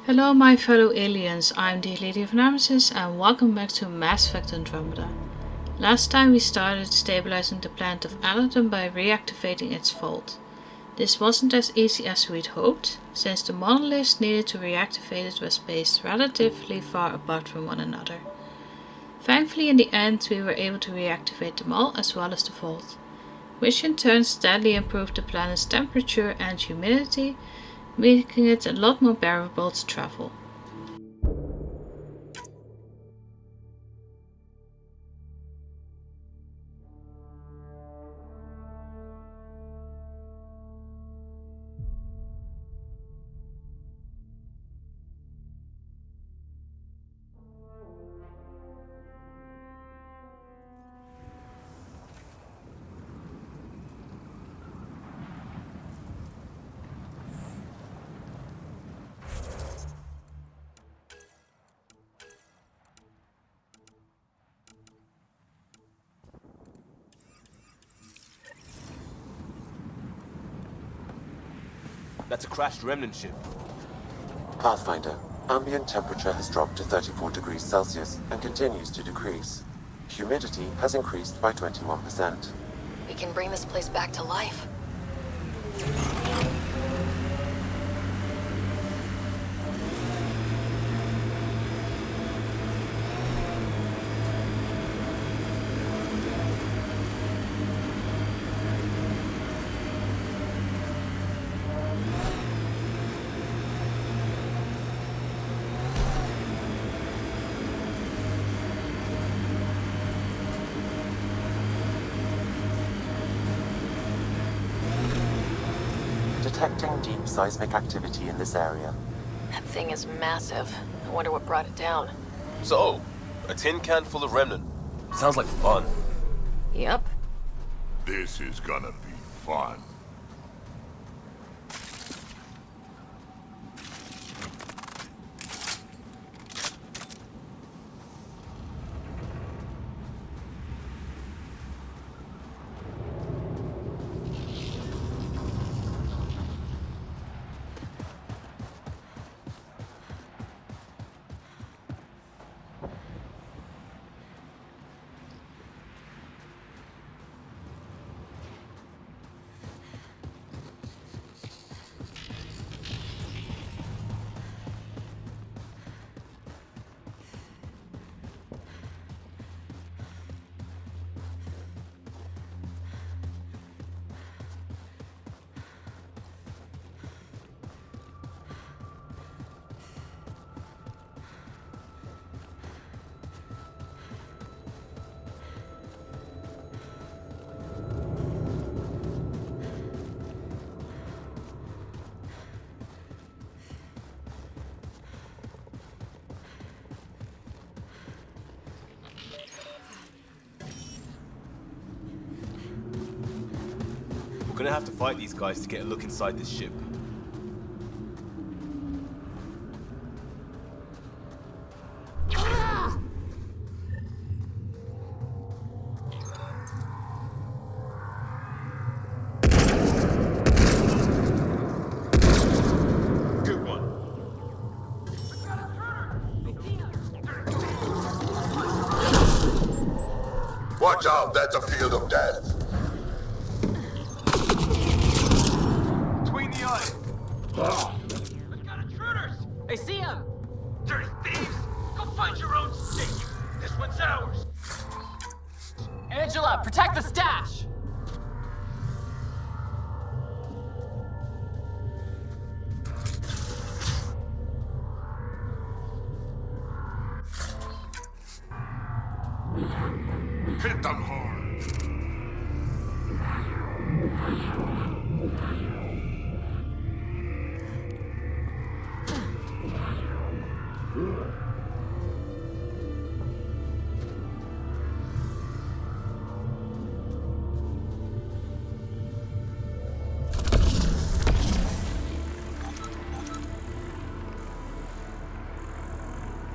Hello my fellow aliens, I'm the LadyofNemesis and welcome back to Mass Effect Andromeda. Last time we started stabilizing the planet of Aladdin by reactivating its vault. This wasn't as easy as we'd hoped, since the monoliths needed to reactivate it were spaced relatively far apart from one another. Thankfully in the end we were able to reactivate them all as well as the vault, which in turn steadily improved the planet's temperature and humidity, making it a lot more bearable to travel. That's a crashed Remnant ship. Pathfinder, ambient temperature has dropped to 34 degrees Celsius and continues to decrease. Humidity has increased by 21%. We can bring this place back to life. Detecting deep seismic activity in this area. That thing is massive. I wonder what brought it down. So, a tin can full of Remnant. Sounds like fun. Yep. This is gonna be fun. We're gonna have to fight these guys to get a look inside this ship. Good one. Watch out, that's a field of death. Between the eyes. We've got intruders! I see them! Dirty thieves! Go find your own stake! This one's ours! Angela, protect the stash! Hit them hard.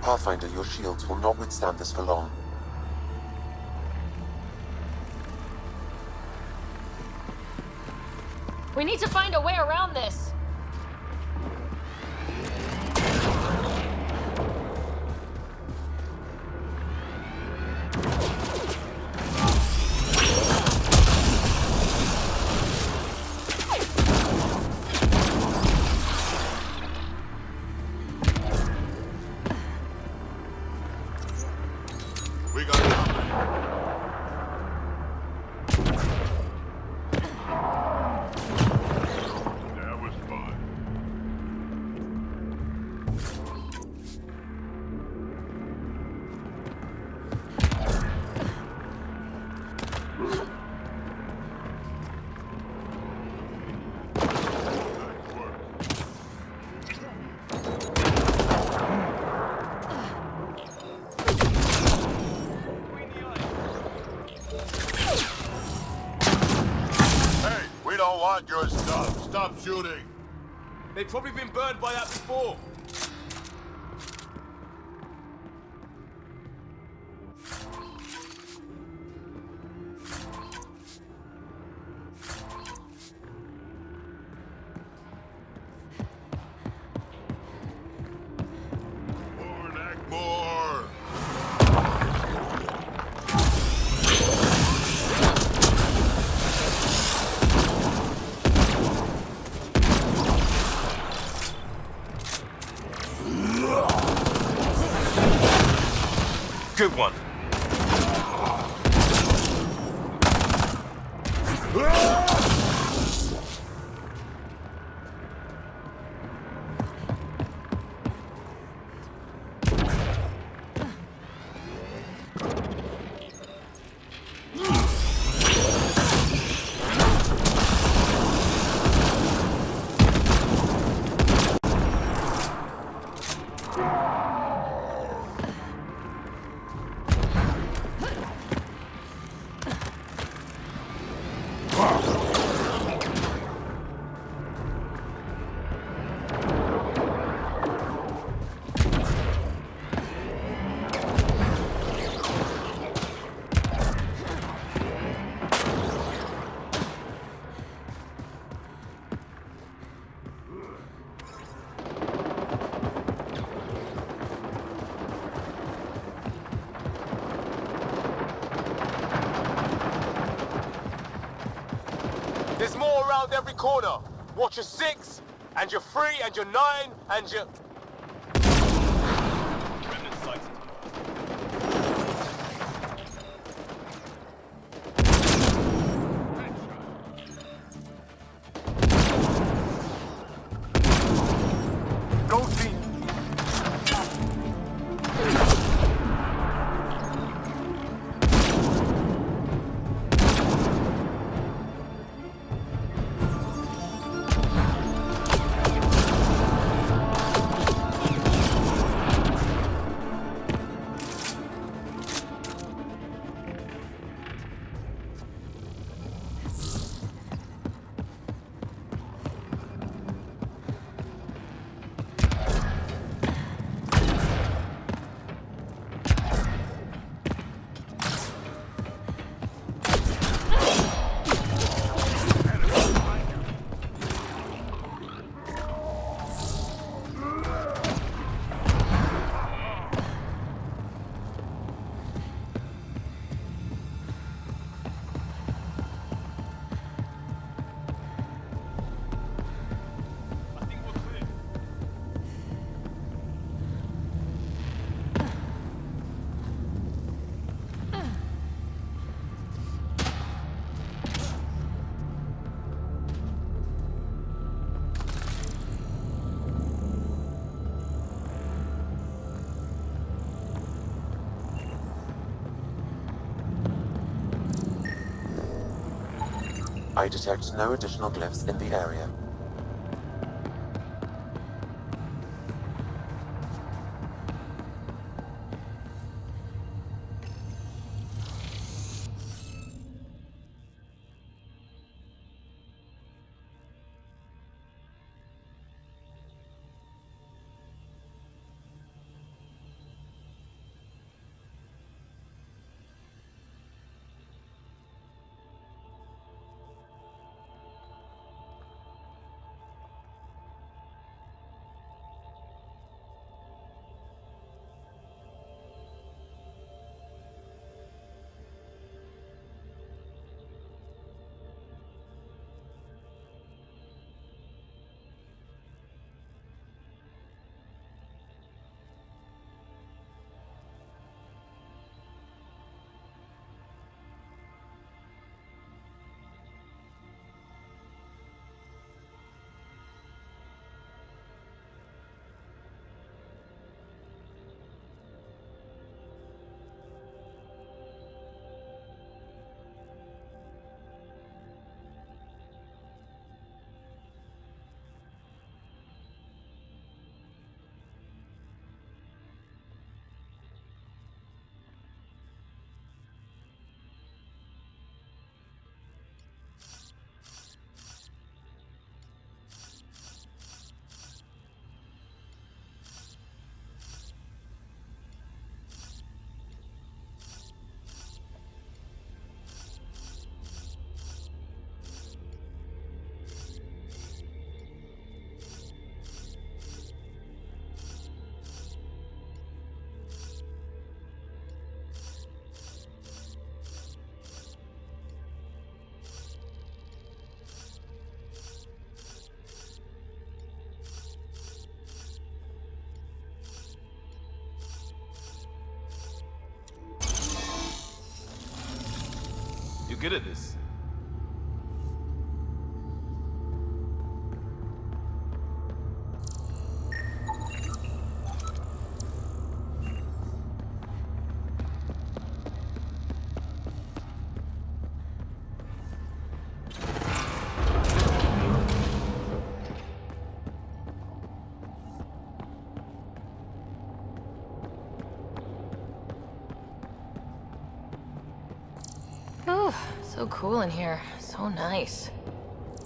Pathfinder, your shields will not withstand this for long. We need to find a way around this. want your stuff. Stop shooting. They've probably been burned by that before. More, Nick, more. Good one. There's more around every corner. Watch your 6, and your 3, and your 9, and your... Remnant sighted. Go team! I think we're clear. I detect no additional glyphs in the area. good at this? Ooh, so cool in here. So nice.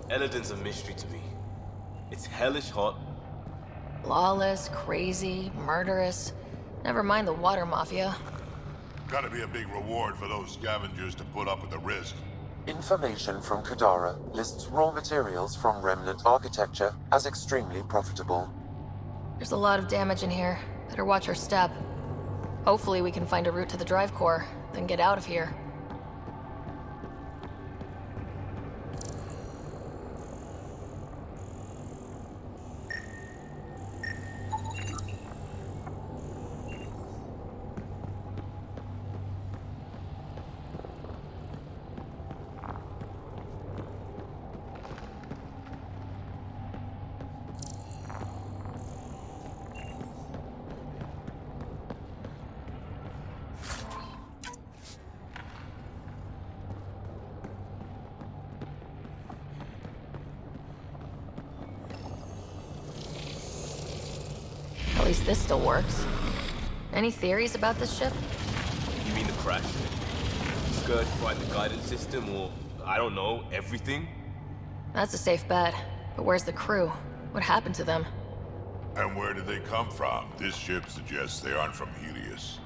Eladin's a mystery to me. It's hellish hot. Lawless, crazy, murderous. Never mind the water mafia. Gotta be a big reward for those scavengers to put up with the risk. Information from Kadara lists raw materials from Remnant architecture as extremely profitable. There's a lot of damage in here. Better watch our step. Hopefully we can find a route to the drive core, then get out of here. At least this still works. Any theories about this ship? You mean the crash? Skirt fried the guidance system, or I don't know, everything? That's a safe bet. But where's the crew? What happened to them? And where did they come from? This ship suggests they aren't from Helios.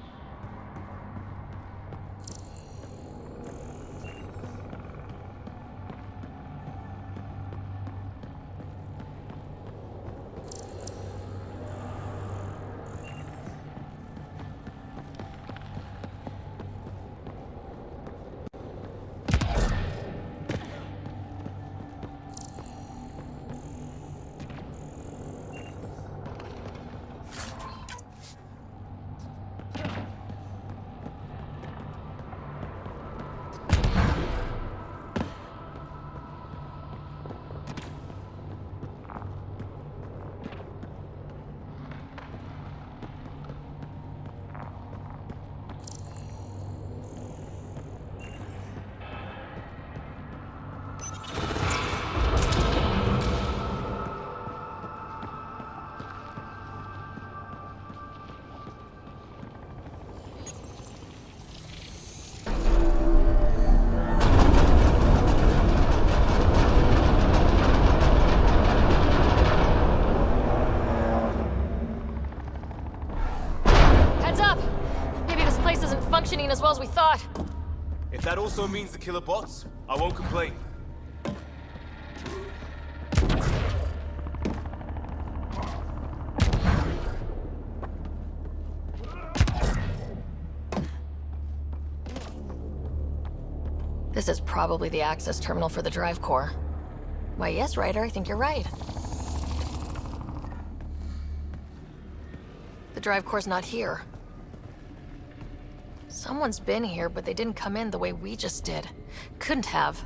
Functioning as well as we thought. If that also means the killer bots, I won't complain. This is probably the access terminal for the drive core. Why, yes, Ryder, I think you're right. The drive core's not here. Someone's been here, but they didn't come in the way we just did. Couldn't have.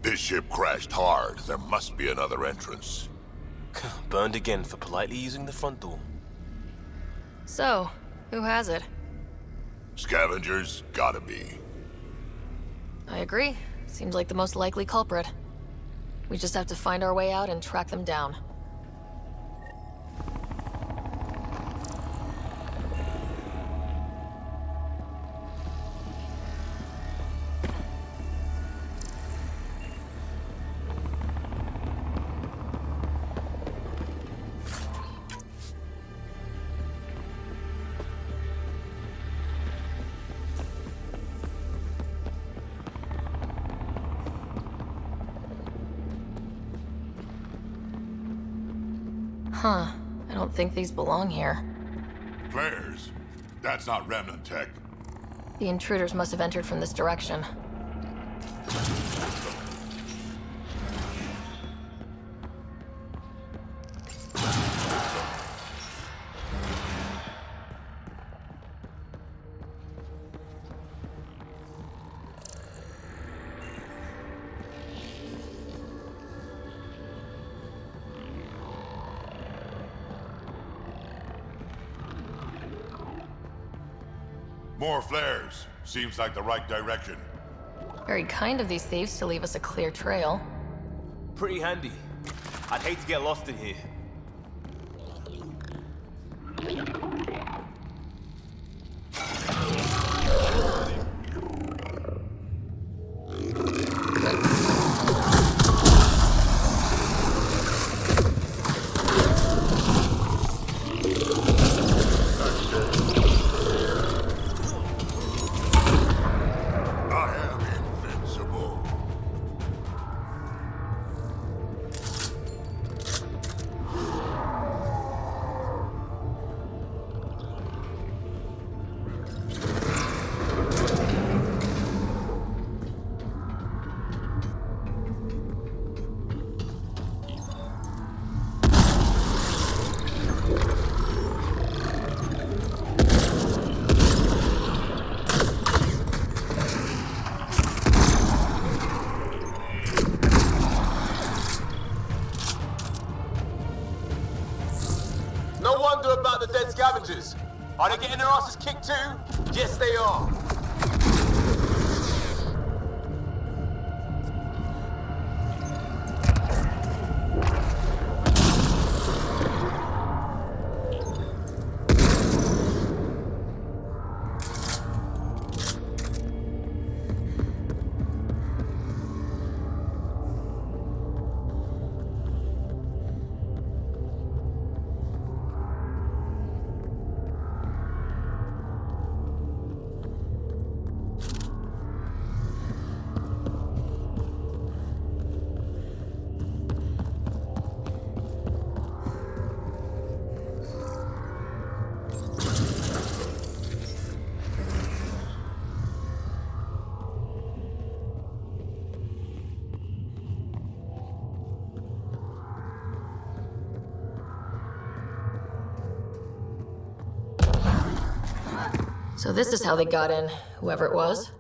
This ship crashed hard. There must be another entrance. Burned again for politely using the front door. So, who has it? Scavengers? Gotta be. I agree. Seems like the most likely culprit. We just have to find our way out and track them down. Huh. I don't think these belong here. Flares? That's not Remnant tech. The intruders must have entered from this direction. More flares. Seems like the right direction. Very kind of these thieves to leave us a clear trail. Pretty handy. I'd hate to get lost in here. I am invincible. No wonder about the dead scavengers. Are they getting their asses kicked too? Yes, they are. So this is how they got in, whoever it was.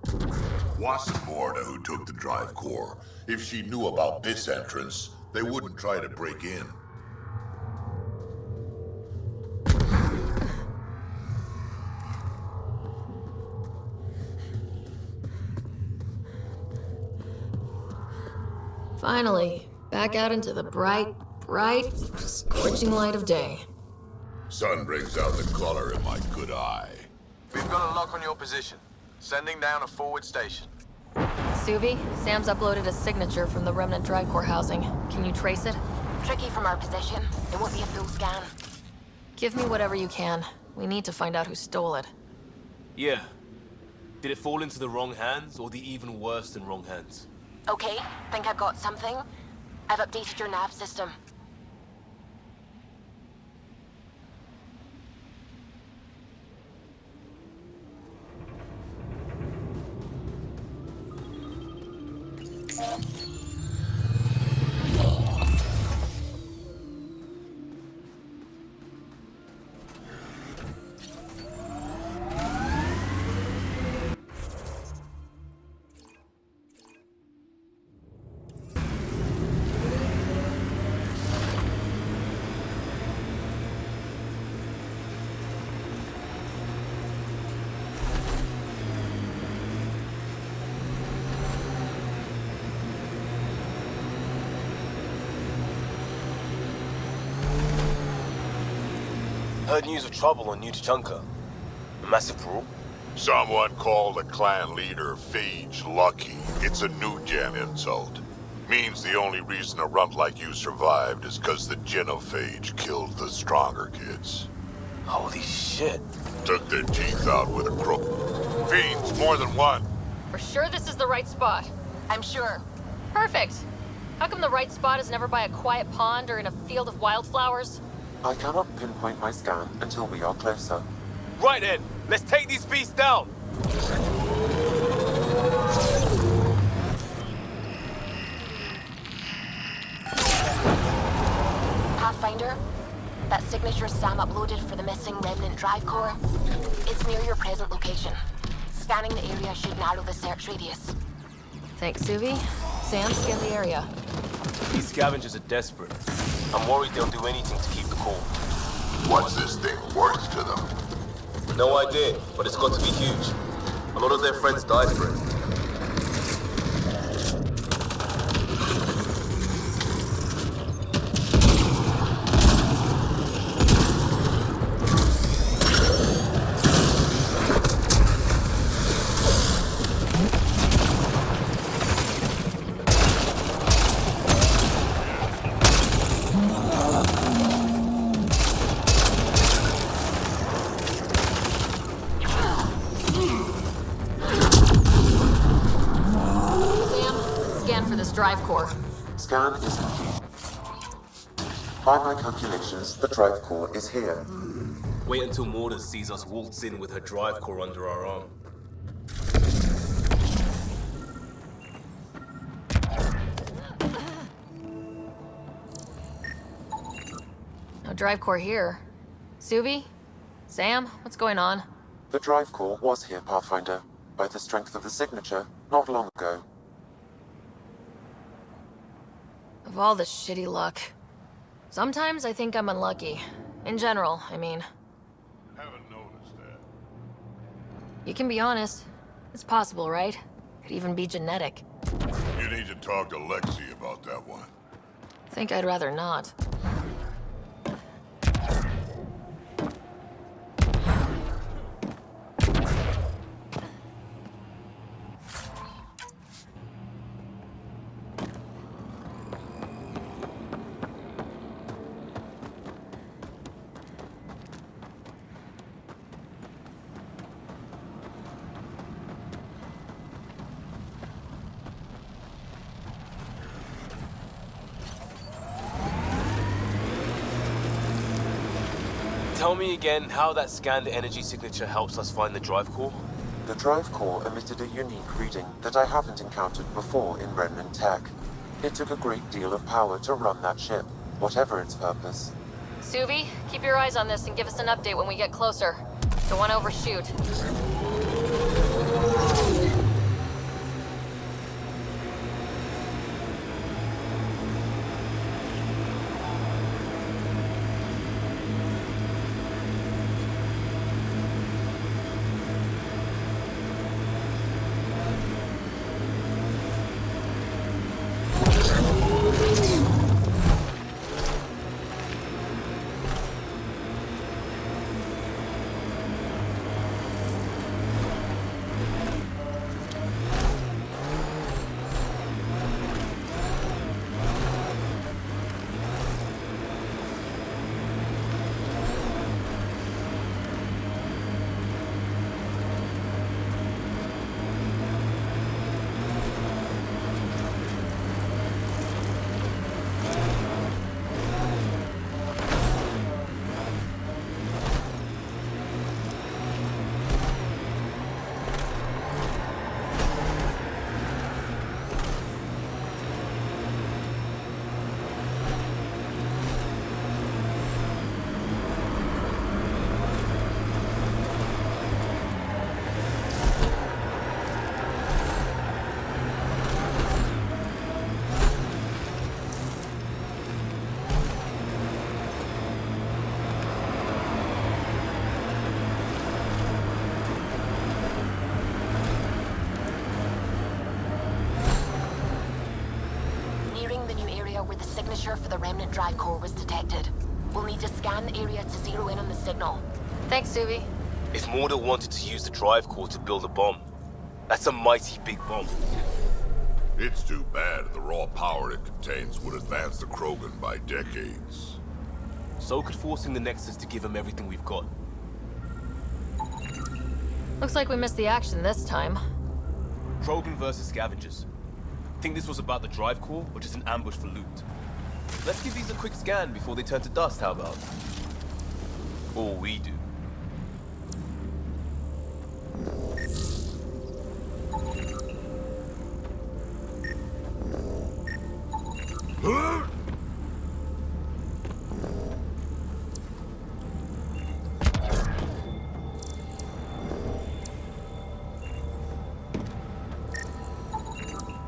Wasn't Morda who took the drive core. If she knew about this entrance, they wouldn't try to break in. Finally, back out into the bright, scorching light of day. Sun brings out the color in my good eye. We've got a lock on your position. Sending down a forward station. Suvi, Sam's uploaded a signature from the Remnant drive core housing. Can you trace it? Tricky from our position. It won't be a full scan. Give me whatever you can. We need to find out who stole it. Yeah. Did it fall into the wrong hands, or the even worse than wrong hands? Okay, think I've got something. I've updated your nav system. Heard news of trouble on New Tachanka. A massive brawl. Someone called the clan leader Phage lucky. It's a new gen insult. Means the only reason a runt like you survived is because the Genophage killed the stronger kids. Holy shit. Took their teeth out with a crook. Fiends, more than one. We're sure this is the right spot. I'm sure. Perfect. How come the right spot is never by a quiet pond or in a field of wildflowers? I cannot pinpoint my scan until we are closer. Right then, let's take these beasts down. Pathfinder, that signature Sam uploaded for the missing Remnant drive core, it's near your present location. Scanning the area should narrow the search radius. Thanks, Suvi. Sam, scan the area. These scavengers are desperate. I'm worried they'll do anything to keep the cool. What's this thing worth to them? No idea, but it's got to be huge. A lot of their friends died for it. Drive core. Scan is complete. By my calculations, the drive core is here. Wait until Mordor sees us waltz in with her drive core under our arm. No drive core here. Suvi? Sam? What's going on? The drive core was here, Pathfinder, by the strength of the signature, not long ago. Of all the shitty luck. Sometimes I think I'm unlucky. In general, I mean. Haven't noticed that. You can be honest. It's possible, right? Could even be genetic. You need to talk to Lexi about that one. Think I'd rather not. Tell me again how that scanned energy signature helps us find the drive core? The drive core emitted a unique reading that I haven't encountered before in Remnant tech. It took a great deal of power to run that ship, whatever its purpose. Suvi, keep your eyes on this and give us an update when we get closer. Don't want to overshoot. Where the signature for the Remnant drive core was detected. We'll need to scan the area to zero in on the signal. Thanks, Suvi. If Mordor wanted to use the drive core to build a bomb, that's a mighty big bomb. It's too bad the raw power it contains would advance the Krogan by decades. So could forcing the Nexus to give him everything we've got. Looks like we missed the action this time. Krogan versus scavengers. Think this was about the drive core, or just an ambush for loot? Let's give these a quick scan before they turn to dust, how about? Or we do.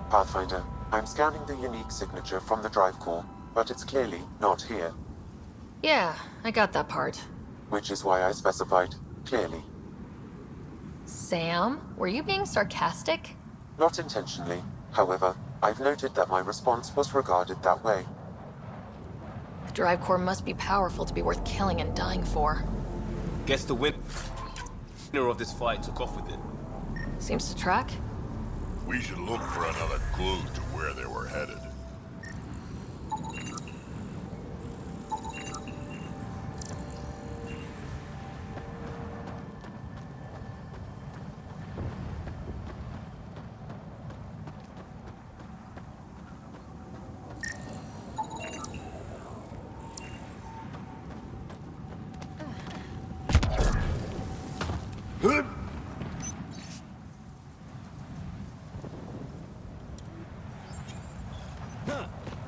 Pathfinder, I'm scanning the unique signature from the drive core, but it's clearly not here. Yeah, I got that part. Which is why I specified clearly. Sam, were you being sarcastic? Not intentionally. However, I've noted that my response was regarded that way. The drive core must be powerful to be worth killing and dying for. Guess the winner of this fight took off with it. Seems to track. We should look for another clue to where they were headed.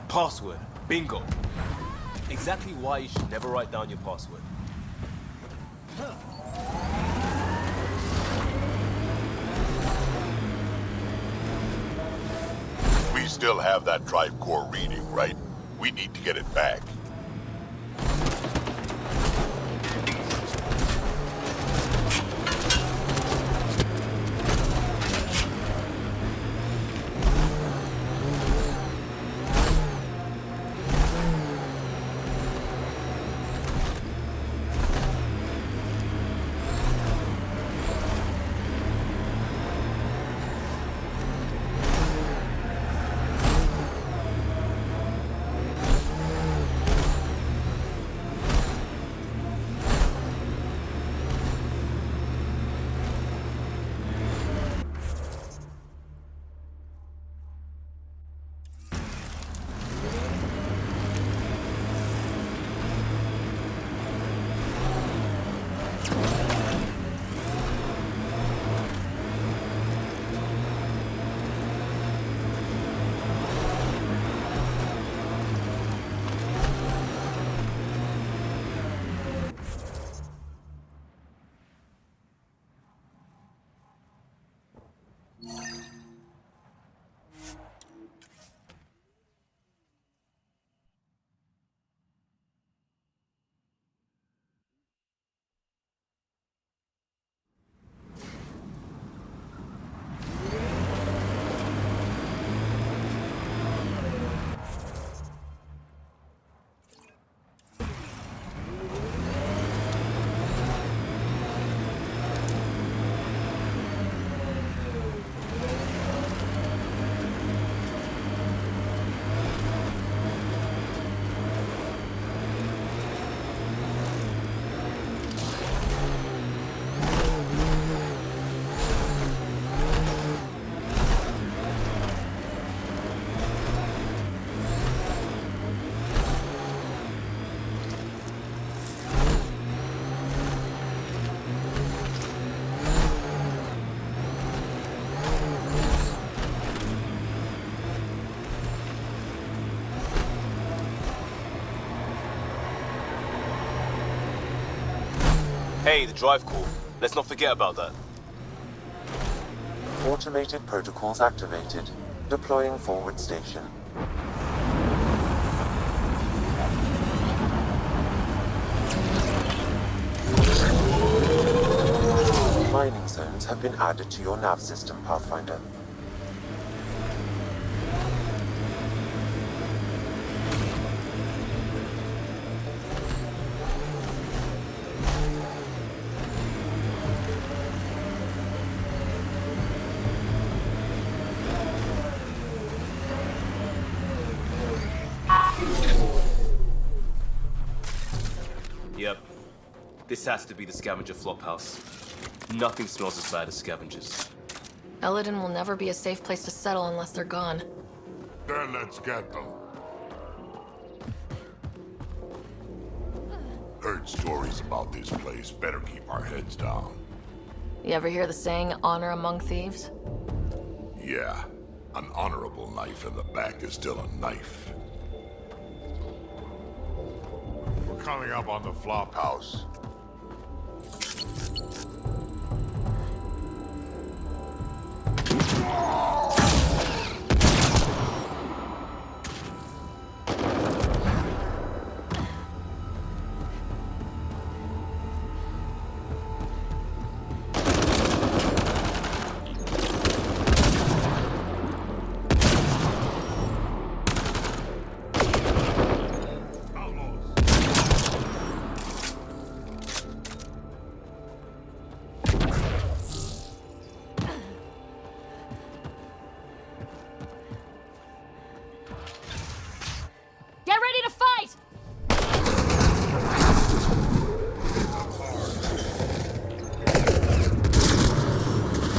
Password. Bingo. Exactly why you should never write down your password. We still have that drive core reading, right? We need to get it back. Hey, the drive core. Let's not forget about that. Automated protocols activated. Deploying forward station. Mining zones have been added to your nav system, Pathfinder. Yep. This has to be the scavenger flophouse. Nothing smells as bad as scavengers. Eladin will never be a safe place to settle unless they're gone. Then let's get them. Heard stories about this place. Better keep our heads down. You ever hear the saying, honor among thieves? Yeah. An honorable knife in the back is still a knife. We're coming up on the flop house.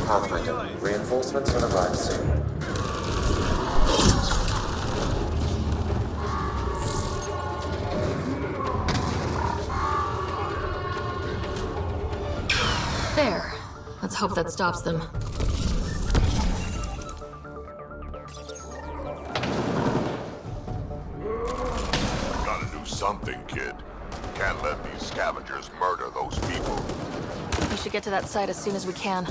Pathfinder, reinforcements will arrive soon. There. Let's hope that stops them. Gotta do something, kid. Can't let these scavengers murder those people. We should get to that site as soon as we can.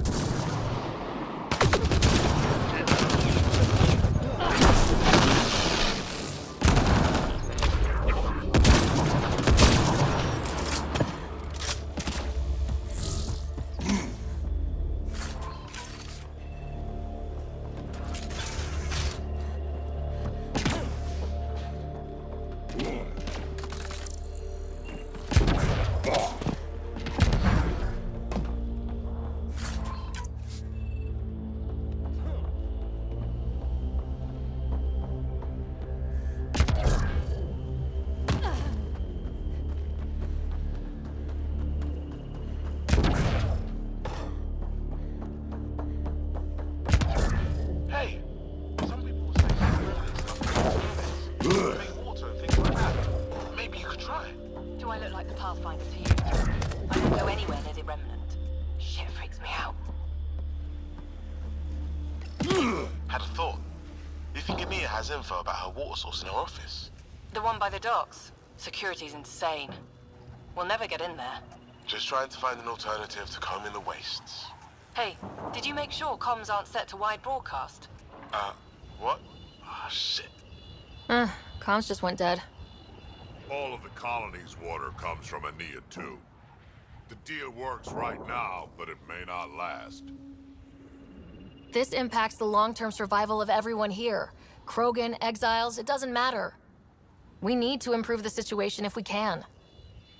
Hey, some people say make water and things like that. Maybe you could try. Do I look like the Pathfinder to you? I can go anywhere near the Remnant. Shit freaks me out. Had a thought. You think Amia has info about her water source in her office? The one by the docks. Security's insane. We'll never get in there. Just trying to find an alternative to combing the wastes. Hey, did you make sure comms aren't set to wide broadcast? What? Ah, shit. Comms just went dead. All of the colony's water comes from Ania too. The deal works right now, but it may not last. This impacts the long-term survival of everyone here. Krogan, exiles, it doesn't matter. We need to improve the situation if we can.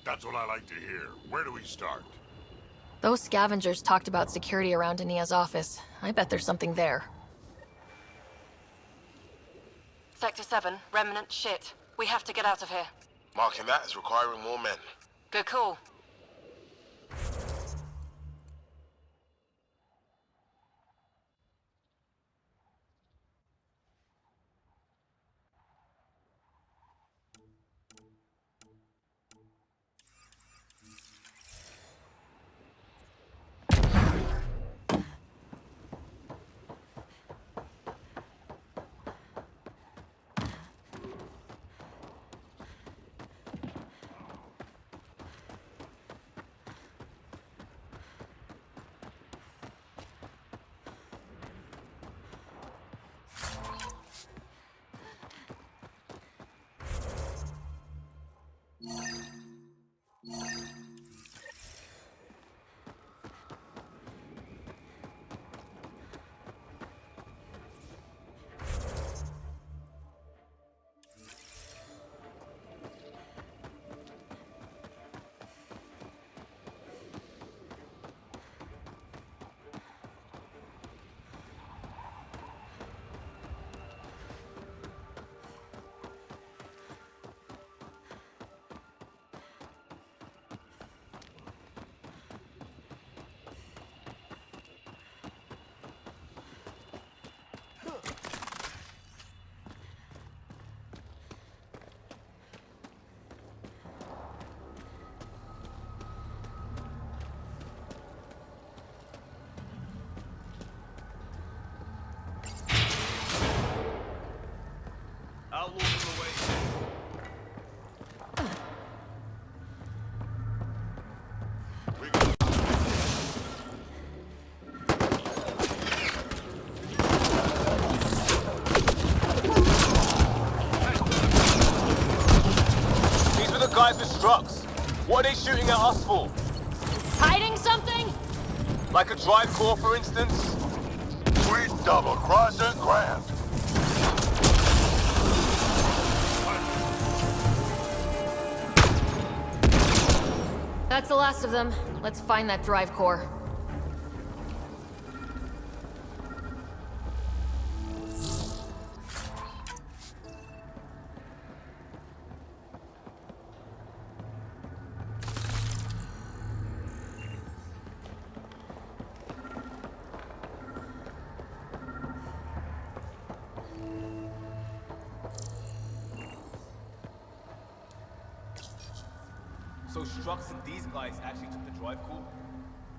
That's what I like to hear. Where do we start? Those scavengers talked about security around Ania's office. I bet there's something there. Sector 7, Remnant shit. We have to get out of here. Marking that as requiring more men. Good call. Outlaws in the way. These were the guys with trucks. What are they shooting at us for? Hiding something? Like a drive core, for instance? Sweet double cross and grand. That's the last of them. Let's find that drive core. So Strux and these guys actually took the drive core?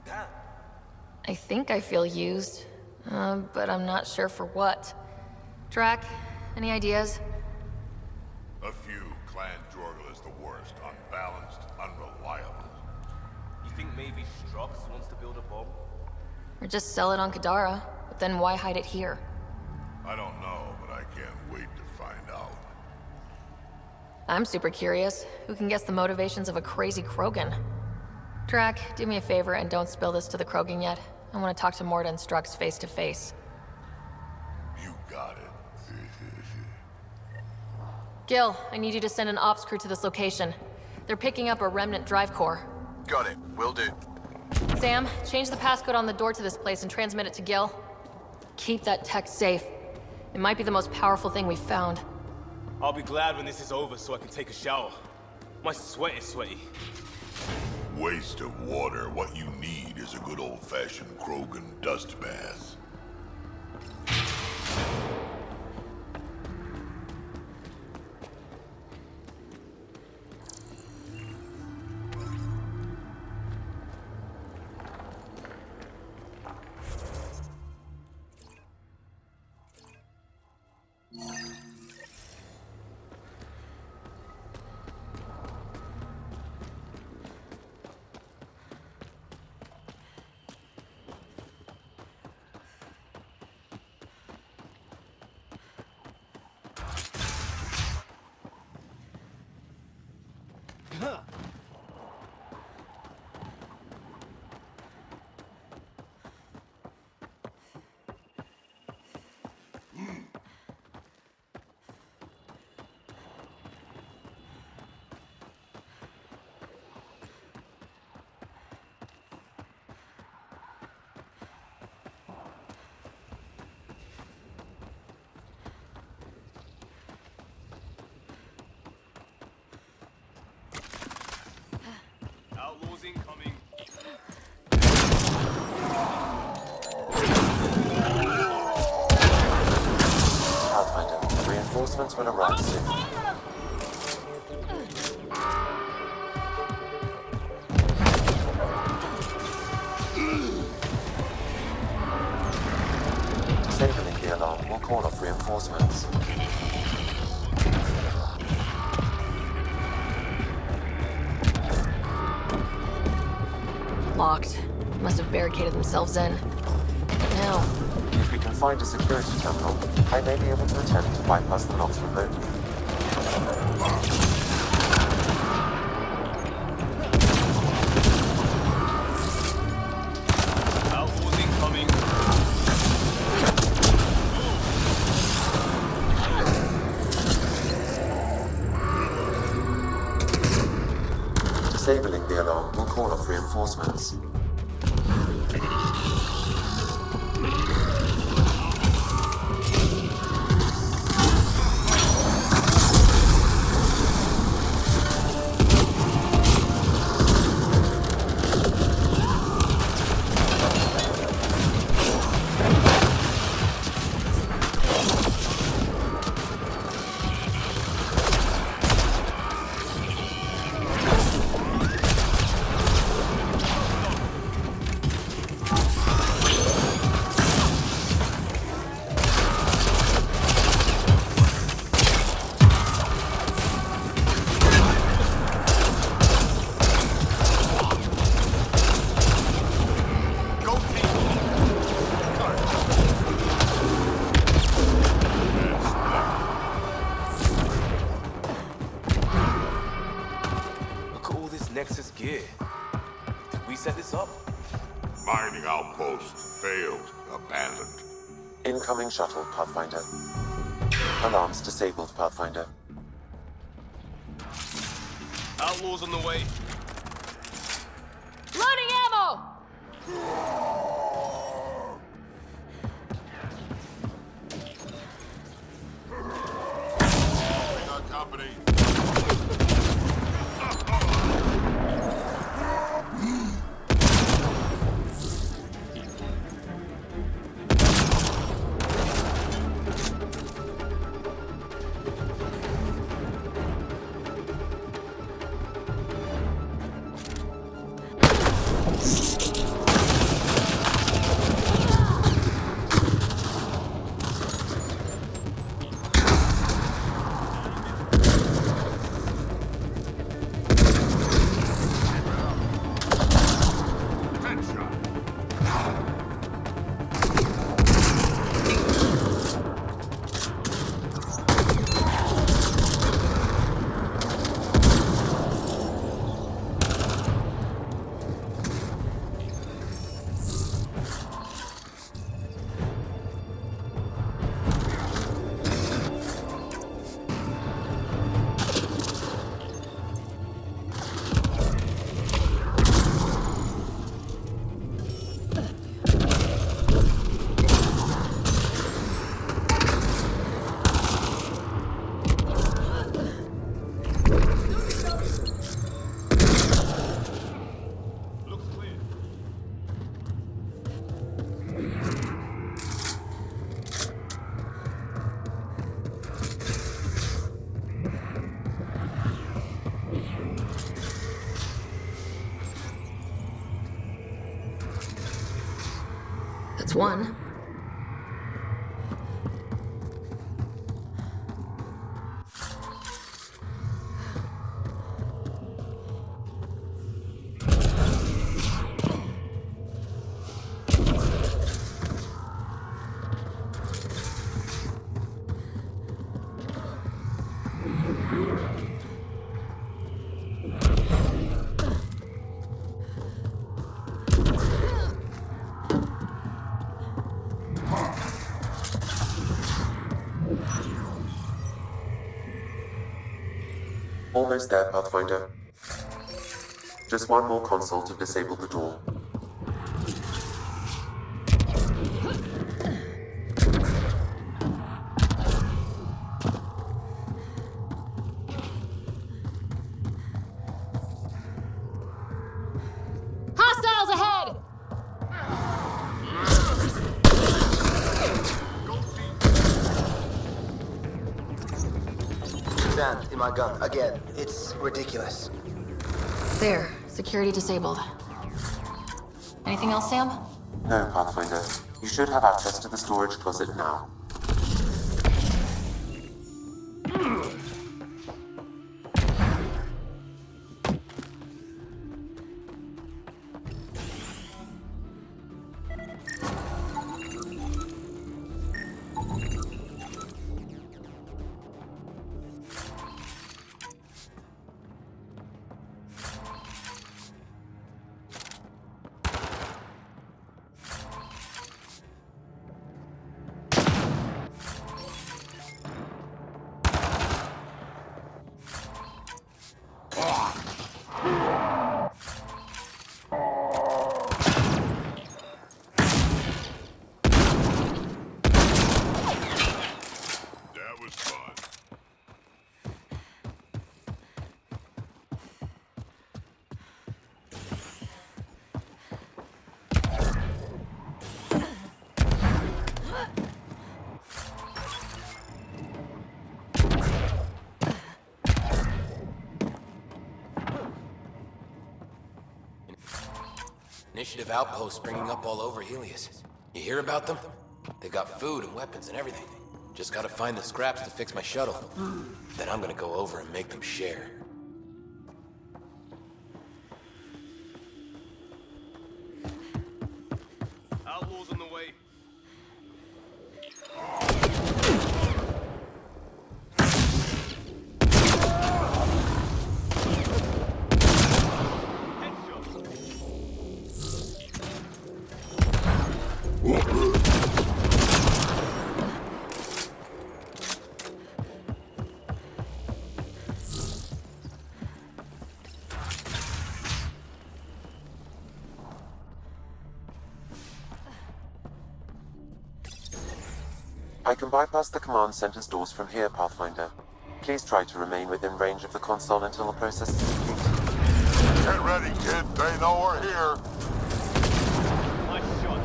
Damn. I think I feel used, but I'm not sure for what. Drac, any ideas? A few. Clan Jorgel is the worst. Unbalanced, unreliable. You think maybe Strux wants to build a bomb? Or just sell it on Kadara, but then why hide it here? I don't know, but I can't wait to find out. I'm super curious. Who can guess the motivations of a crazy Krogan? Drac, do me a favor and don't spill this to the Krogan yet. I want to talk to Morta and Strux face to face. You got it. Gil, I need you to send an ops crew to this location. They're picking up a Remnant drive core. Got it. Will do. Sam, change the passcode on the door to this place and transmit it to Gil. Keep that tech safe. It might be the most powerful thing we've found. I'll be glad when this is over so I can take a shower. My sweat is sweaty. Waste of water. What you need is a good old-fashioned Krogan dust bath. Outlaws incoming. Pathfinder, reinforcements will arrive soon. Disabling the alarm will call off reinforcements. Locked. Must have barricaded themselves in. But now, If we can find a security terminal, I may be able to attempt to bypass the locks remotely. Outlaws incoming. Disabling the alarm will call off reinforcements. Look at all this Nexus gear. Did we set this up? Mining outpost failed. Abandoned. Incoming shuttle, Pathfinder. Alarms disabled, Pathfinder. Outlaws on the way. loading ammo! We got company. That's one. Almost there, Pathfinder. Just one more console to disable the door. Hostiles ahead! Sand in my gun, again. It's ridiculous. There, security disabled. Anything else, Sam? No, Pathfinder. You should have access to the storage closet now. That was fun. Initiative outposts springing up all over Helios. You hear about them? They've got food and weapons and everything. Just gotta find the scraps to fix my shuttle. Then I'm gonna go over and make them share. Outlaws on the way. I can bypass the command center's doors from here, Pathfinder. Please try to remain within range of the console until the process is complete. Get ready, kid. They know we're here. Nice shot.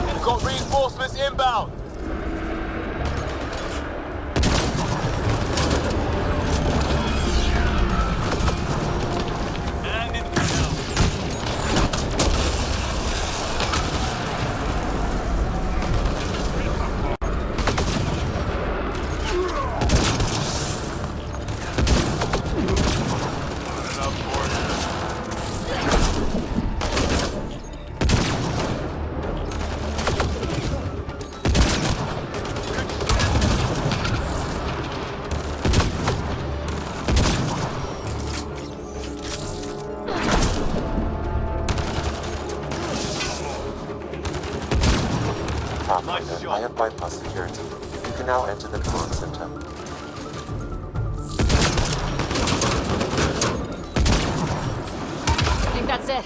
We've got reinforcements inbound. And in now. Enough for you. Pathfinder, I have bypassed security. You can now enter the command center. I think that's it.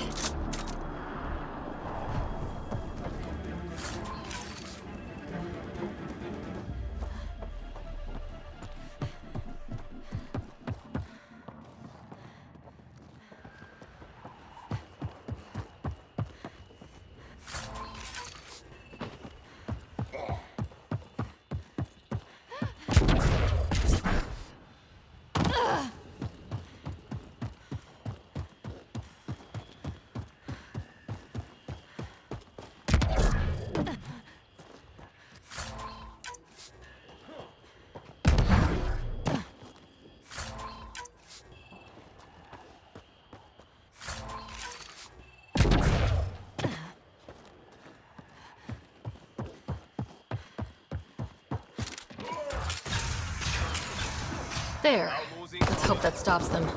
There. Let's hope that stops them.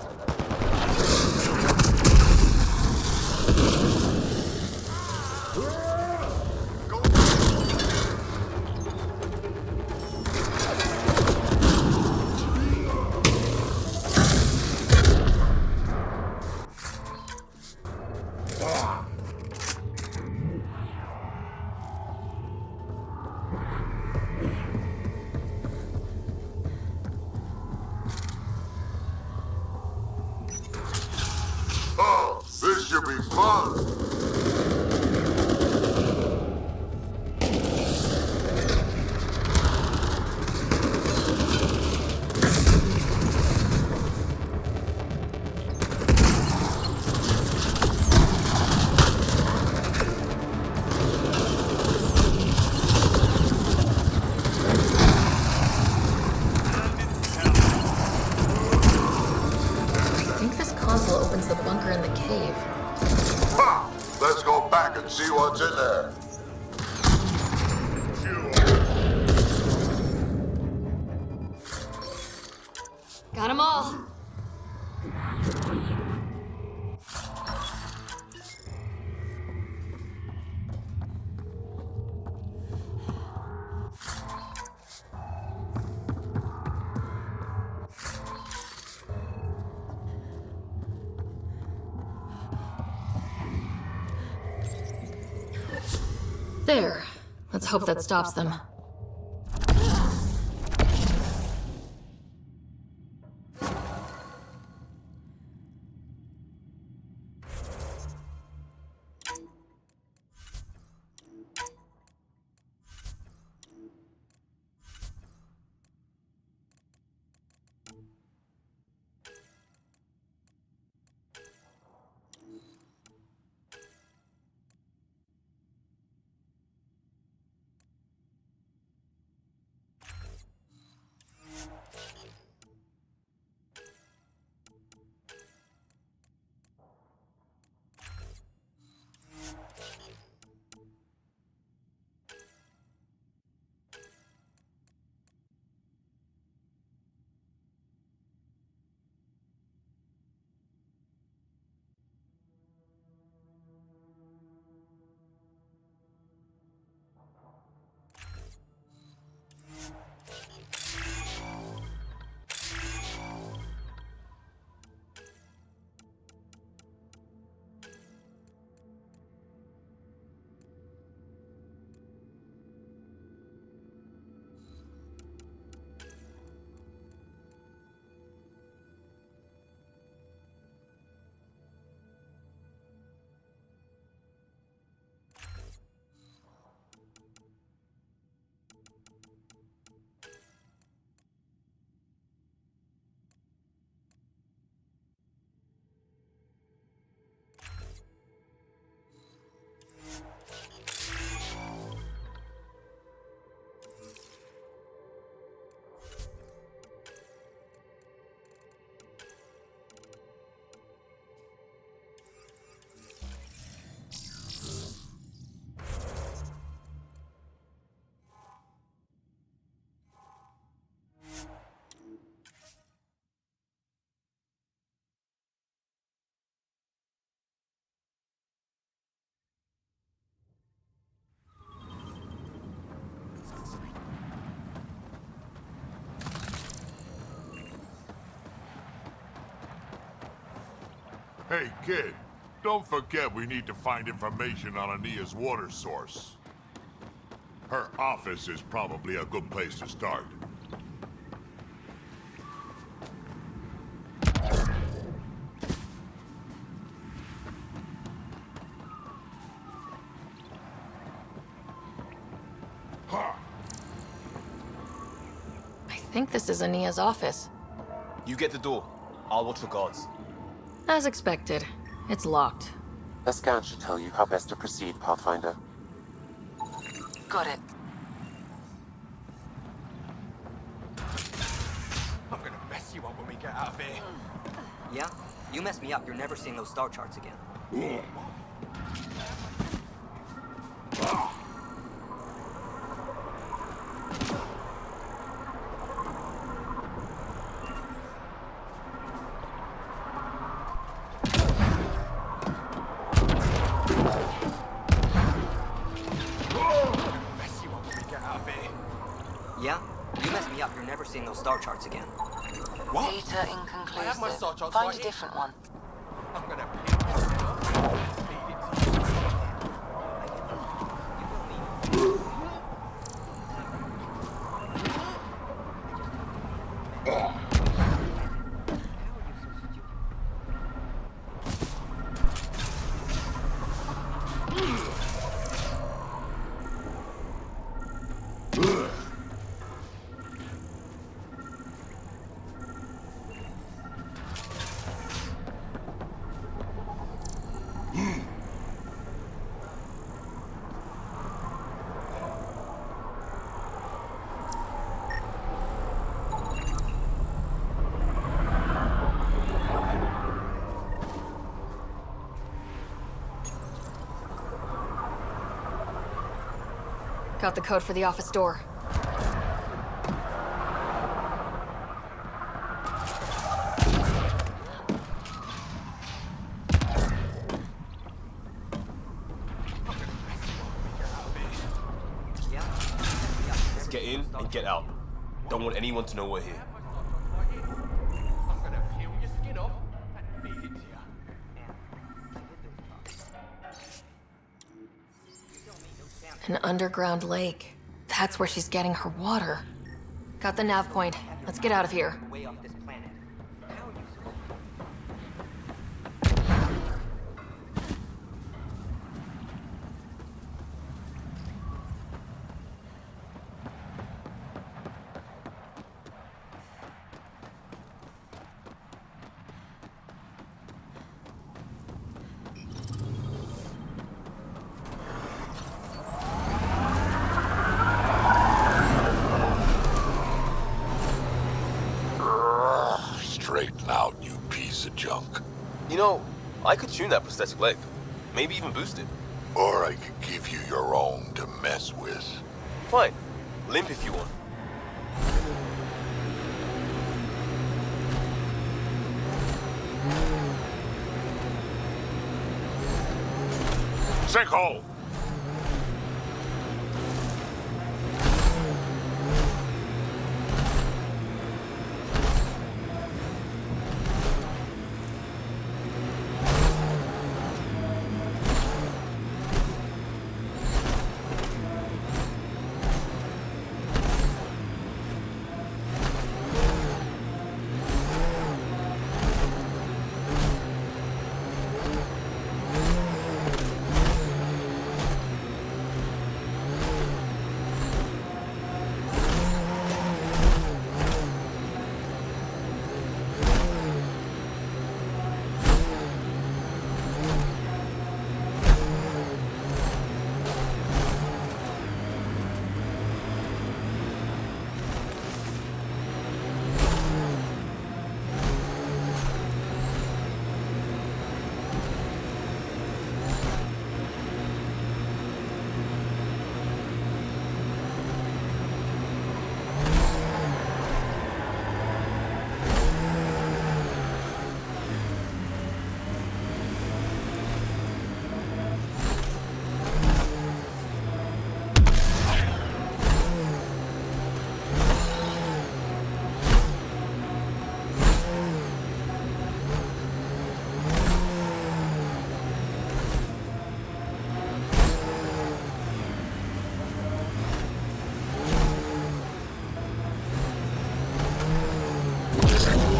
Oh, this should be fun. I think this console opens the bunker in the cave. Ha! Let's go back and see what's in there. Got them all. There. Let's hope that stops them. Hey, kid, don't forget we need to find information on Ania's water source. Her office is probably a good place to start. I think this is Ania's office. You get the door. I'll watch for guards. As expected. It's locked. A scan should tell you how best to proceed, Pathfinder. Got it. I'm gonna mess you up when we get out of here. Yeah? You mess me up, you're never seeing those star charts again. star charts again. What? Data I inconclusive. have my star charts Find right a here. different one. I'm gonna peel this thing off and feed it to you. Got the code for the office door. Let's get in and get out. Don't want anyone to know we're here. I'm gonna peel your skin off and feed it to you. An underground lake. That's where she's getting her water. Got the nav point. Let's get out of here. Way off this planet. How are you supposed Straighten out, you piece of junk. You know, I could tune that prosthetic leg. Maybe even boost it. Or I could give you your own to mess with. Fine. Limp if you want. Sinkhole!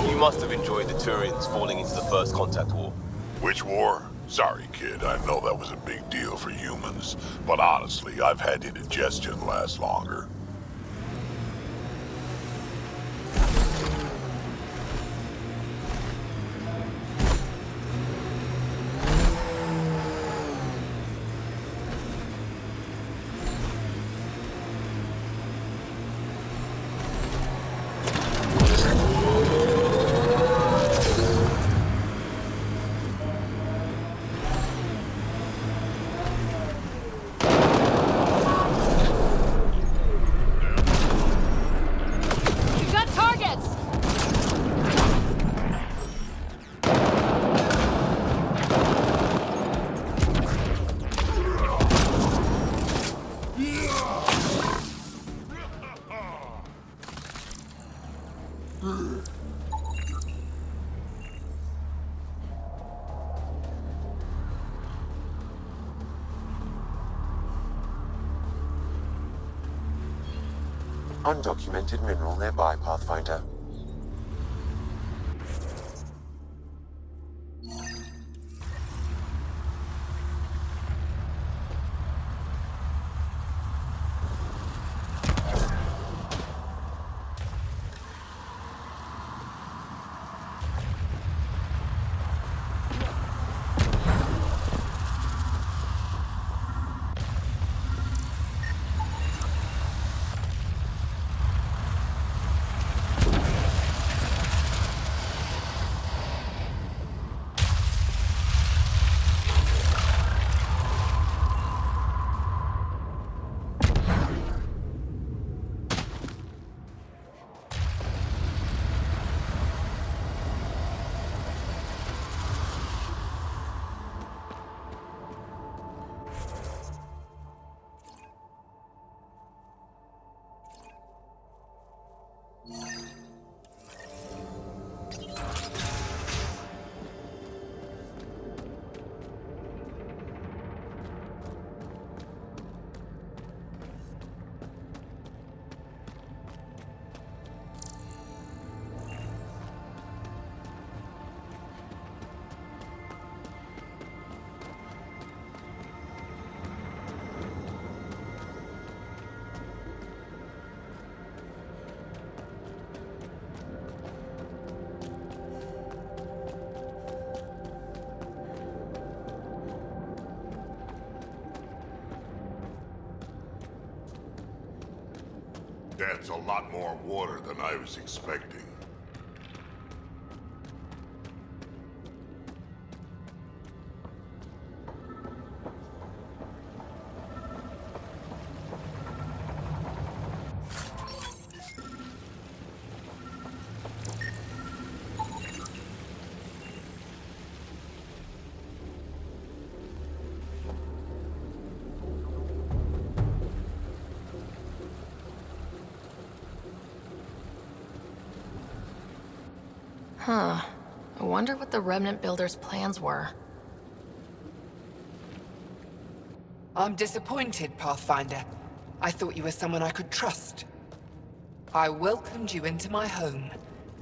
You must have enjoyed the Turians falling into the first contact war. Which war? Sorry, kid, I know that was a big deal for humans, but honestly, I've had indigestion last longer. Undocumented mineral nearby, Pathfinder. That's a lot more water than I was expecting. Huh. I wonder what the Remnant builders' plans were. I'm disappointed, Pathfinder. I thought you were someone I could trust. I welcomed you into my home,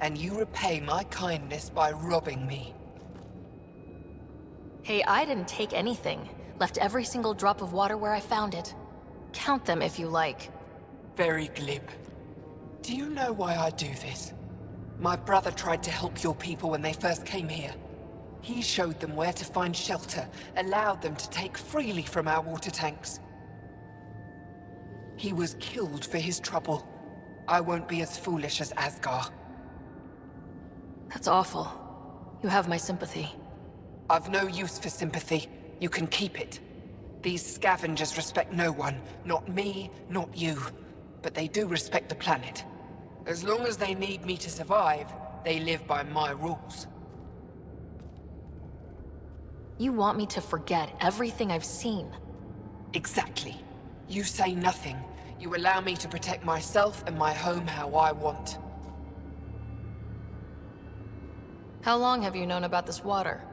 and you repay my kindness by robbing me. Hey, I didn't take anything. Left every single drop of water where I found it. Count them if you like. Very glib. Do you know why I do this? My brother tried to help your people when they first came here. He showed them where to find shelter, allowed them to take freely from our water tanks. He was killed for his trouble. I won't be as foolish as Asgar. That's awful. You have my sympathy. I've no use for sympathy. You can keep it. These scavengers respect no one. Not me, not you. But they do respect the planet. As long as they need me to survive, they live by my rules. You want me to forget everything I've seen? Exactly. You say nothing. You allow me to protect myself and my home how I want. How long have you known about this water?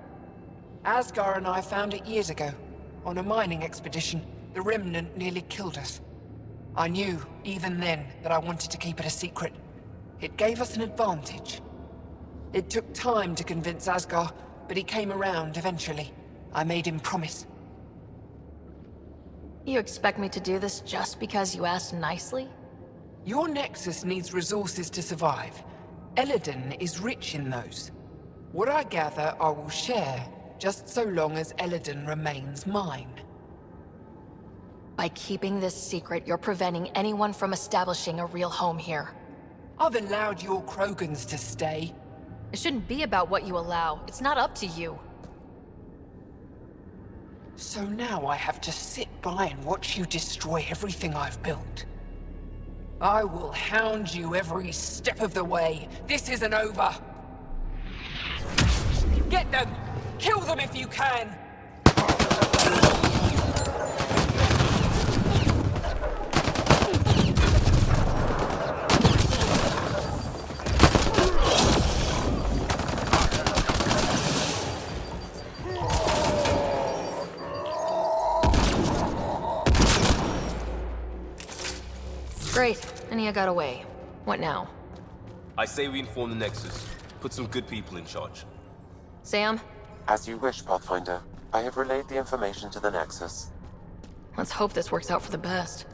Asgar and I found it years ago. On a mining expedition, the Remnant nearly killed us. I knew, even then, that I wanted to keep it a secret. It gave us an advantage. It took time to convince Asgar, but he came around eventually. I made him promise. You expect me to do this just because you asked nicely? Your Nexus needs resources to survive. Eladin is rich in those. What I gather, I will share, just so long as Eladin remains mine. By keeping this secret, you're preventing anyone from establishing a real home here. I've allowed your Krogans to stay. It shouldn't be about what you allow. It's not up to you. So now I have to sit by and watch you destroy everything I've built. I will hound you every step of the way. This isn't over. Get them! Kill them if you can! Great. Enya got away. What now? I say we inform the Nexus. Put some good people in charge. Sam? As you wish, Pathfinder. I have relayed the information to the Nexus. Let's hope this works out for the best.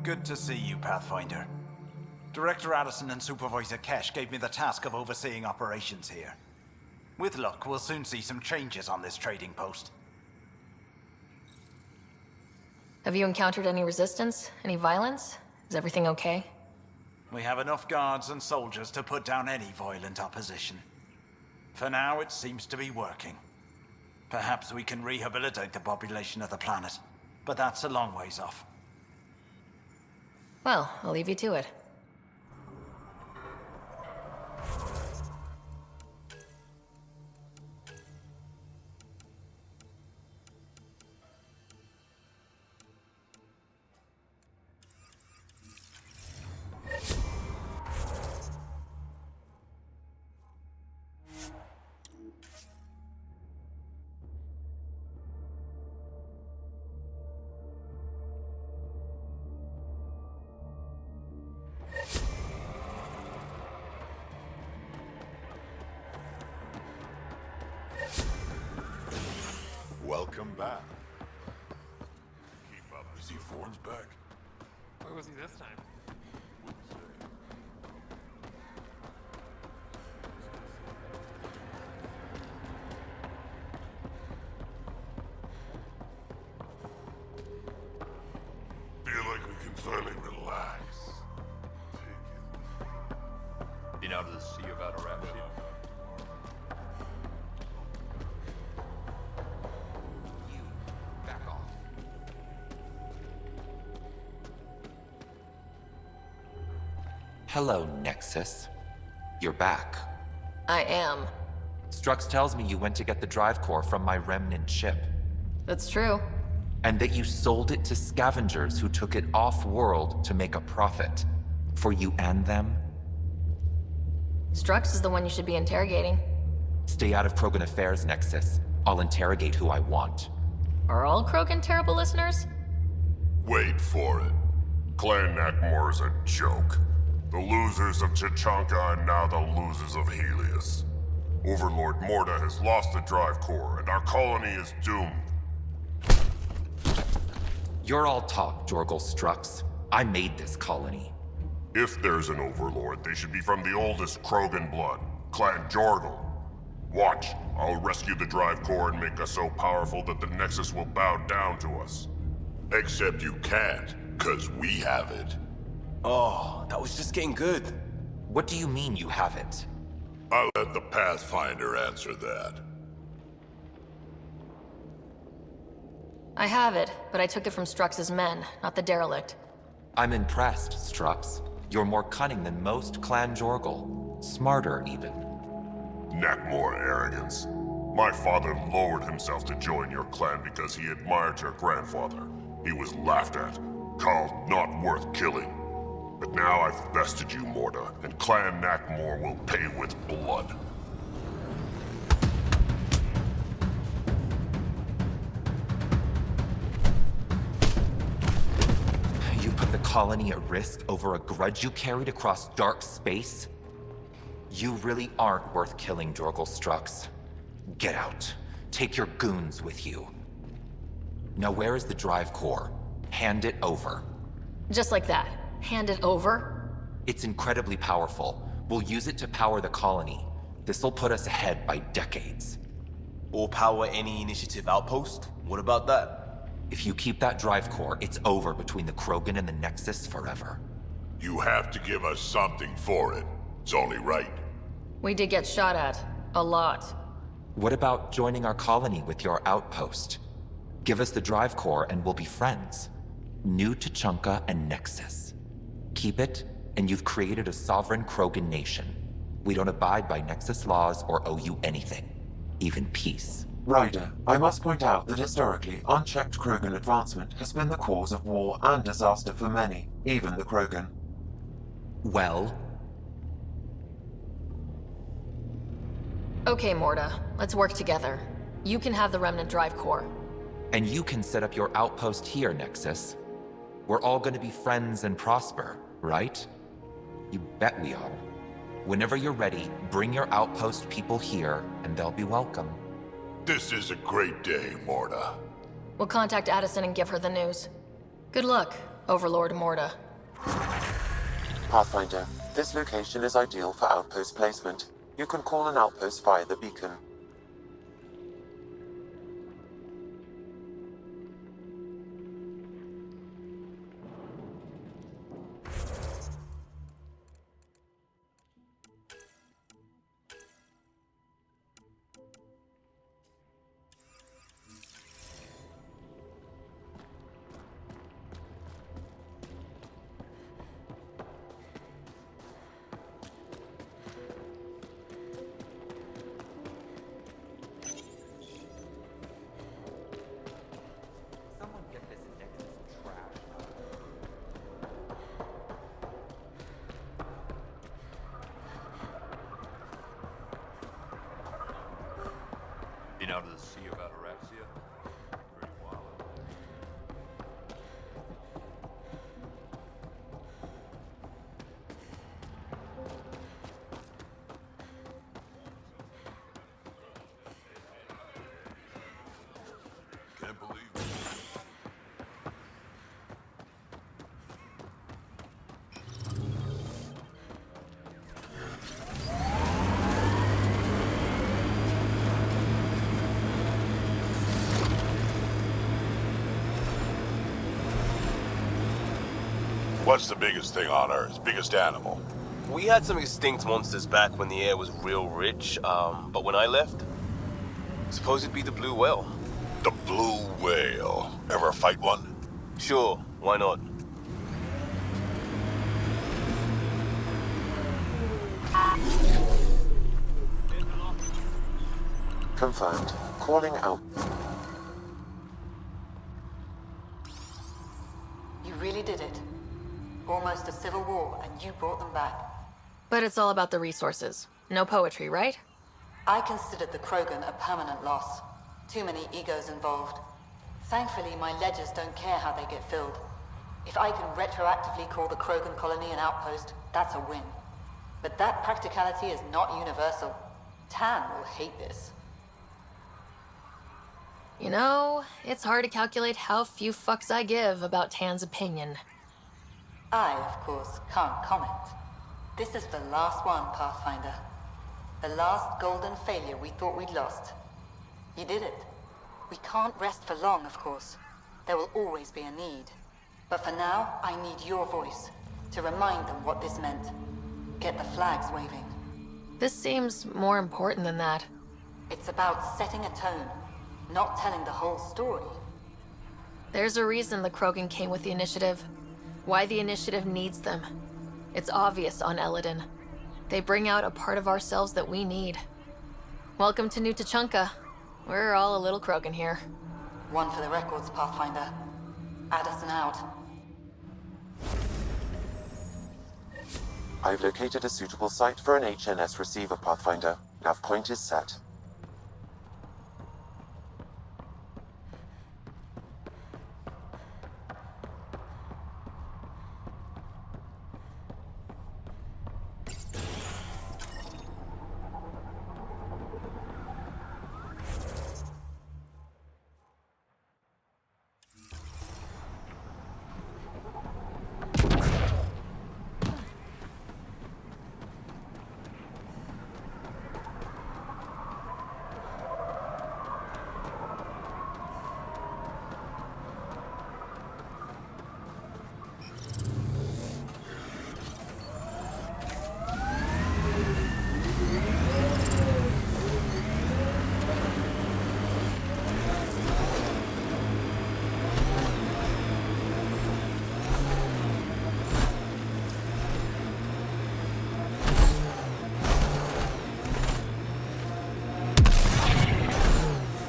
Good to see you, Pathfinder. Director Addison and Supervisor Kesh gave me the task of overseeing operations here. With luck, we'll soon see some changes on this trading post. Have you encountered any resistance? Any violence? Is everything okay? We have enough guards and soldiers to put down any violent opposition. For now, it seems to be working. Perhaps we can rehabilitate the population of the planet, but that's a long ways off. Well, I'll leave you to it. Welcome back. Keep up. Is he Thorn's back? Where was he this time? Feel like we can finally relax. Been out of the sea of Adoration. Hello, Nexus. You're back. I am. Strux tells me you went to get the drive core from my Remnant ship. That's true. And that you sold it to scavengers who took it off-world to make a profit. For you and them? Strux is the one you should be interrogating. Stay out of Krogan affairs, Nexus. I'll interrogate who I want. Are all Krogan terrible listeners? Wait for it. Clan Nakmor is a joke. The losers of Chichanka are now the losers of Helios. Overlord Morda has lost the drive core, and our colony is doomed. You're all talk, Jorgal Strux. I made this colony. If there's an overlord, they should be from the oldest Krogan blood, Clan Jorgal. Watch, I'll rescue the drive core and make us so powerful that the Nexus will bow down to us. Except you can't, 'cause we have it. Oh, that was just getting good. What do you mean you have it? I'll let the Pathfinder answer that. I have it, but I took it from Strux's men, not the Derelict. I'm impressed, Strux. You're more cunning than most Clan Jorgal. Smarter, even. Nakmor arrogance. My father lowered himself to join your clan because he admired your grandfather. He was laughed at, called not worth killing. But now I've bested you, Morda, and Clan Nakmor will pay with blood. You put the colony at risk over a grudge you carried across dark space? You really aren't worth killing, Jorgal Strux. Get out. Take your goons with you. Now where is the drive core? Hand it over. Just like that. Hand it over? It's incredibly powerful. We'll use it to power the colony. This'll put us ahead by decades. Or power any initiative outpost? What about that? If you keep that drive core, it's over between the Krogan and the Nexus forever. You have to give us something for it. It's only right. We did get shot at. A lot. What about joining our colony with your outpost? Give us the drive core and we'll be friends. New Tuchanka and Nexus. Keep it, and you've created a sovereign Krogan nation. We don't abide by Nexus laws or owe you anything. Even peace. Ryder, I must point out that historically, unchecked Krogan advancement has been the cause of war and disaster for many, even the Krogan. Well? Okay, Morta. Let's work together. You can have the Remnant drive core. And you can set up your outpost here, Nexus. We're all gonna be friends and prosper, right? You bet we are. Whenever you're ready, bring your outpost people here, and they'll be welcome. This is a great day, Morta. We'll contact Addison and give her the news. Good luck, Overlord Morta. Pathfinder, this location is ideal for outpost placement. You can call an outpost via the beacon. Been out of the Sea of Ataraxia? Pretty wild out there. Can't believe it. What's the biggest thing on Earth? Biggest animal? We had some extinct monsters back when the air was real rich, but when I left, suppose it'd be the blue whale. The blue whale. Ever fight one? Sure, why not? Confirmed. Calling out. You really did it. Almost a civil war, and you brought them back. But it's all about the resources. No poetry, right? I considered the Krogan a permanent loss. Too many egos involved. Thankfully, my ledgers don't care how they get filled. If I can retroactively call the Krogan colony an outpost, that's a win. But that practicality is not universal. Tan will hate this. You know, it's hard to calculate how few fucks I give about Tan's opinion. I, of course, can't comment. This is the last one, Pathfinder. The last golden failure we thought we'd lost. You did it. We can't rest for long, of course. There will always be a need. But for now, I need your voice to remind them what this meant. Get the flags waving. This seems more important than that. It's about setting a tone, not telling the whole story. There's a reason the Krogan came with the initiative. Why the initiative needs them. It's obvious on Eladin. They bring out a part of ourselves that we need. Welcome to New Tuchanka. We're all a little Krogan here. One for the records, Pathfinder. Addison out. I've located a suitable site for an HNS receiver, Pathfinder. Nav point is set.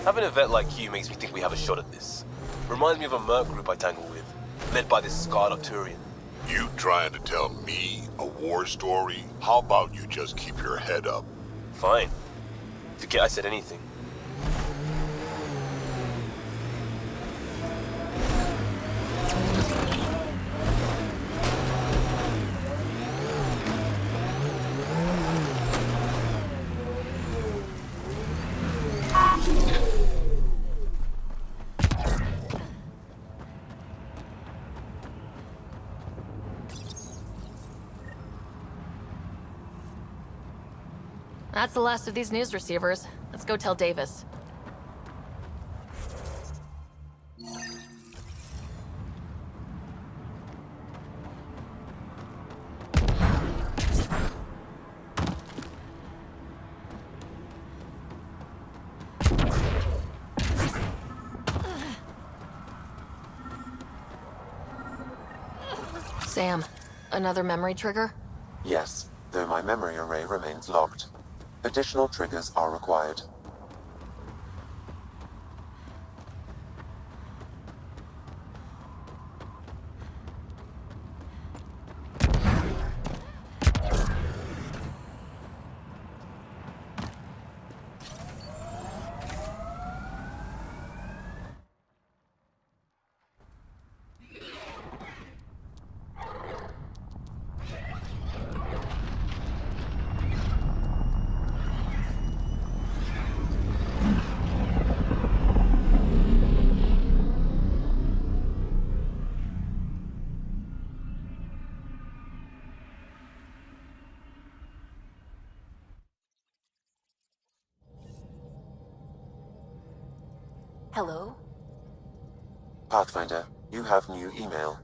Having a vet like you makes me think we have a shot at this. Reminds me of a merc group I tangle with, led by this scarred Arcturian. You trying to tell me a war story? How about you just keep your head up? Fine. Forget I said anything. That's the last of these news receivers. Let's go tell Davis. Sam, another memory trigger? Yes, though my memory array remains locked. Additional triggers are required. Hello? Pathfinder, you have new email.